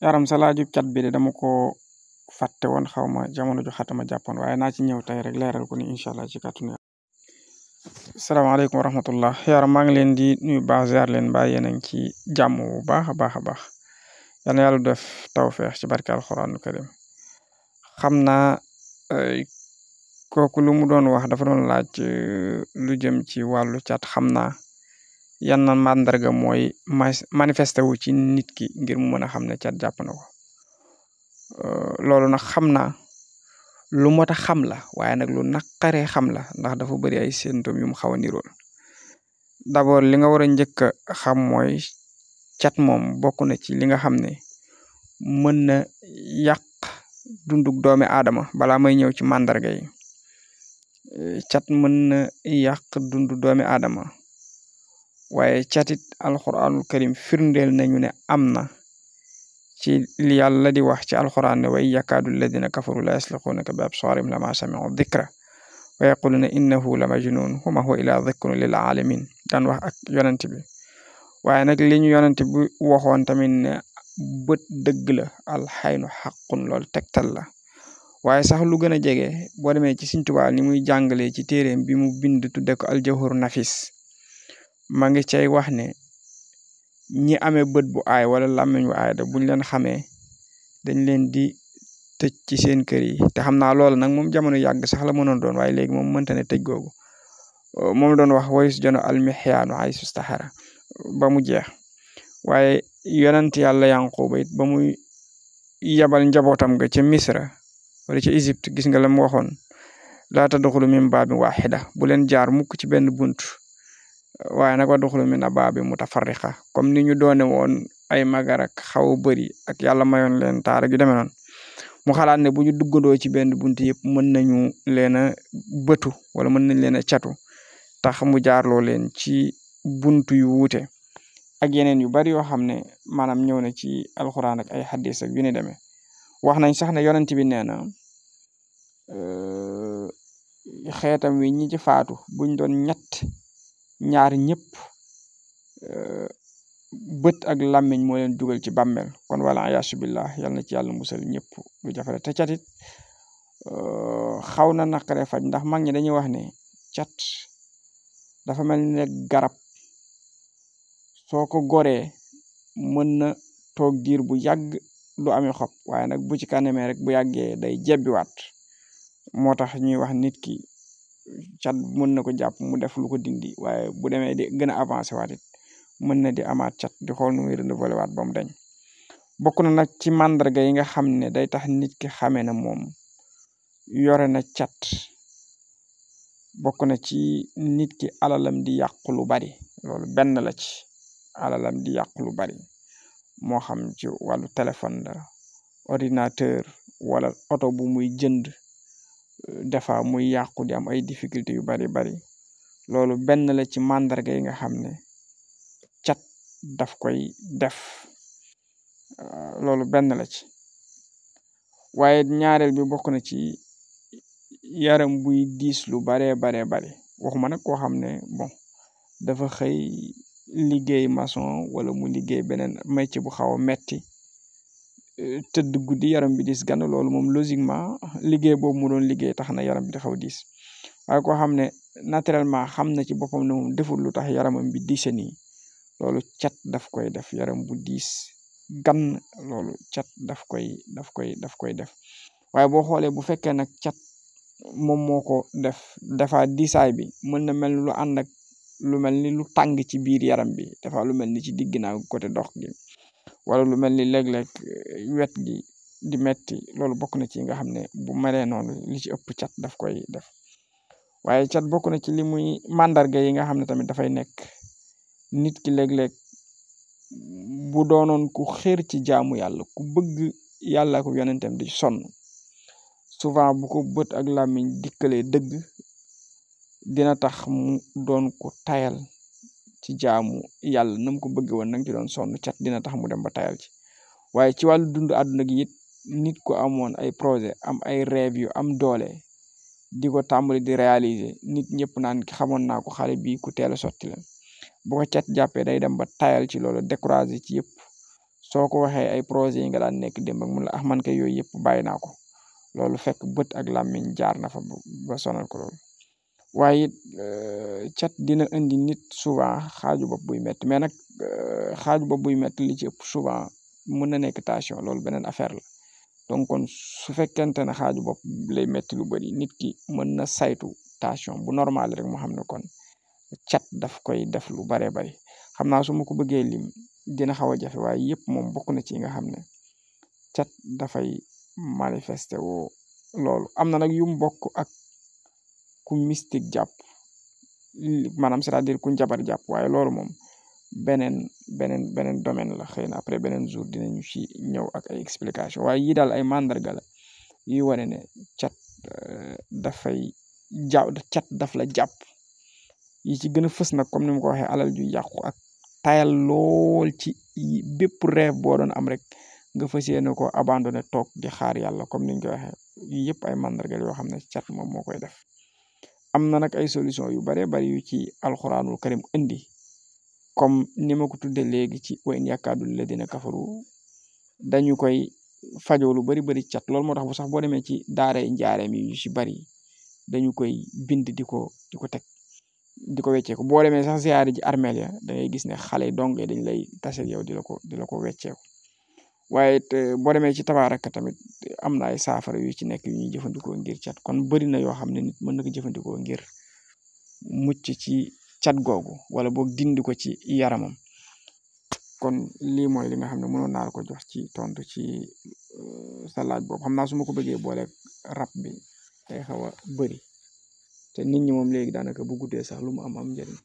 yaram sa laaju cat bi de dama ko fàtte woon xaw ma jamono ju xatama jàppoon waaye naa ci ñëw tey rek leeral ko ni incha allah ci kàttanu yàlla. salaamaaleykum wa rahmatullah yaram maa ngi leen di nuyu baax ziar leen mbaa yéen a ngi ci jàmm bu baax a baax a baax yal na yàlla def tawfeex ci barke alxuraanu karim xam naa kooku lu mu doon wax dafa doon laaj lu jëm ci wàllu cat xam naa yan na màndarga mooy manifesté wu ci nit ki ngir mu mën a xam ne cat jàpp na ko loolu nag xam naa lu mot a xam la waaye nag lu naqaree xam la ndax dafa bëri ay symptômes yu mu xaw a nirool d'abord li nga war a njëkk a xam mooy cat moom bokk na ci li nga xam ne mën na yàq dundug doomi aadama balaa may ñëw ci màndarga yi cat mën na yàq dundu doomi aadama waaye catit alxuraanul karim firndeel nañu ne am na ci li yàlla di wax ci alxuraan ne wa yakaadu alladina kafaru la yasliquunaka bi absaarihim lama samiu dikra wa yaquluna innahu la majnun wa ma huwa illa dikrun lil alamin daan wax ak yonent bi waaye nag li ñu yonent bi waxoon tamit ne bët dëgg la alxaynu xaqun lool tegtal la waaye sax lu gën a jege boo demee ci Sëriñ Tuubaa ni muy jàngalee ci téeréem bi mu bind tudde ko aljawharu nafis ma ngi cay wax ne ñi amee bët bu aay wala làmmiñ bu aay da buñ leen xamee dañ leen di tëj ci seen kër yi te xam naa loolu nag moom jamono yàgg sax la mënoon doon waaye léegi moom mënta ne tëj googu moom doon wax wayus jono almixyaanu ay sustahara ba mu jeex waaye yonent yàlla Yanquba it ba muy yabal njabootam nga ca Misra wala ca Égypte gis nga la mu waxoon laa tadxulu min baabin waaxida bu leen jaar mukk ci benn bunt waaye nag wadxulu min abwaabin mutafarriqa comme ni ñu doone woon ay magar ak xaw a bëri ak yàlla mayoon leen taar ak yu demee noonu mu xalaat ne bu ñu duggandoo ci benn bunt yëpp mën nañu leen a bëtu wala mën nañ leen a catu tax mu jaarloo leen ci buntu yu wuute ak yeneen yu bari yoo xam ne maanaam ñëw na ci alxuraan ak ay xaddis ak yu ni demee wax nañ sax ne yonent bi nee na xeetam wi ñi ci faatu buñ doon ñett ñaar ñëpp bët ak làmmiñ moo leen dugal ci bàmmeel kon wala ayaasu billah yal na ci yàlla musal ñëpp lu jafale te catit xaw na naqare faj ndax mag ñi dañuy wax ne cat dafa mel ni garab soo ko goree mën na toog diir bu yàgg du amee xob waaye nag bu ci kanamee rek bu yàggee day jebbiwaat moo tax ñuy wax nit ki cat mën na ko jàpp mu def lu ko dindi waaye bu demee di gën a avancé waat it mën na di amaat cat di xool nu muy renouvelé waat ba mu dañ bokk na nag ci màndarga yi nga xam ne day tax nit ki xamee na moom yore na cat bokk na ci nit ki alalam di yàqu lu bari loolu benn la ci alalam di yàqu lu bari moo xam ci wàllu téléphone la ordinateur wala oto bu muy jënd defa muy yàqu di am ay difficulté yu bari loolu benn la ci màndarga yi nga xam ne cat daf koy def loolu benn la ci waaye ñaareel bi bokk na ci yaram buy diis lu bari waxuma nag koo xam ne bon dafa xëy liggéey maçon wala mu liggéey beneen métier bu xaw a metti tëdd guddi yaram bi diis gan loolu moom logiquement liggéey boobu mu doon liggéey tax na yaram bi di xaw diis waaye koo xam ne naturellement xam na ci boppam ne moom deful lu tax yaramam bi diise nii loolu cat daf koy def yaram bu diis gan loolu cat daf koy def waaye boo xoolee bu fekkee nag cat moom moo ko dafa diisaay bi mën na mel lu ànd ak lu mel ni lu tàng ci biir yaram bi dafa lu mel ni ci digg naa côté dox gi wala lu mel ni léeg-léeg wet gi di metti loolu bokk na ci nga xam ne bu meree noonu li ci ëpp cat daf koy def waaye cat bokk na ci li muy màndarga yi nga xam ne tamit dafay nekk nit ki léeg-léeg bu doonoon ku xër ci jaamu yàlla ku bëgg yàlla ko yonentem di sonn souvent bu ko bët ak làmmiñ dikkalee dëgg dina tax mu doon ko tayal ci jaamu yàlla nam ko bëgg woon nang ci doon sonn cat dina tax mu dem ba tayal ci waaye ci wàllu dund àdduna gi it nit ko amoon ay projet am ay rêve yu am doole di ko tàmbali di réaliser nit ñëpp naan xamoon naa ko xale bi ku teel a sotti la bu ko cat jàppee day dem ba tayal ci loolu découragé ci yëpp soo ko waxee ay projet yi nga daan nekk démb ak mun la man kay yooyu yëpp bàyyi naa ko loolu fekk bët ak làmmiñ jaar na fa ba sonal ko loolu waaye it cat dina indi nit souvent xaaju bopp buy metti mais nag xaaju bopp buy metti li ci ëpp souvent mën na nekk tension loolu beneen affaire la donc kon su fekkente ne xaaju bopp lay metti lu bëri nit ki mën na saytu tension bu normal rek moo xam ne kon cat daf koy def lu baree bari xam naa su ma ko bëggee lim dina xaw a jafe waaye yëpp moom bokk na ci nga xam ne cat dafay manifester woo loolu am na nag yu bokk ak ku mystique jàpp maanaam c'est-à-dire ku njabar jàpp waaye loolu moom beneen domaine la xëy na après beneen jour dinañu ci ñëw ak ay explication waaye yii daal ay mandarga la yuy wane ne cat dafay cat daf la jàpp yi ci gën a fës nag comme ni ma ko waxee alal ju yàqu ak tayal lool ci bépp rêve boo doon am rek nga fas yéene ko abandonné toog di xaar yàlla comme niñ ko waxee yëpp ay mandargal yoo xam ne cat moom moo koy def am na nag ay solution yu bare bari yu ci alxuraanul karim indi comme ni ma ko tudde léegi ci wa in yakaadul ladina kafaru dañu koy fajoo lu bari cat loolu moo tax bu sax boo demee ci daaray njaareem yi yu ci bari dañu koy bind di ko teg di ko wecceeku boo demee sax ziyaare ji armeel ya da ngay gis ne xale donge dañ lay tase yow di la ko wecceeku waaye boo demee ci tabaaraka tamit am na ay saafara yu ci nekk yu ñuy jëfandikoo ngir cat kon bëri na yoo xam ne nit mën na ko jëfandikoo ngir mucc ci cat googu wala boog dindi ko ci yaramam kon lii mooy li nga xam ne mënoon naa la ko jox ci tontu ci sa laaj boobu xam naa su ma ko bëggee boole rab bi day xaw a bëri te nit ñi moom léegi daanaka bu guddee sax lu mu am njëriñ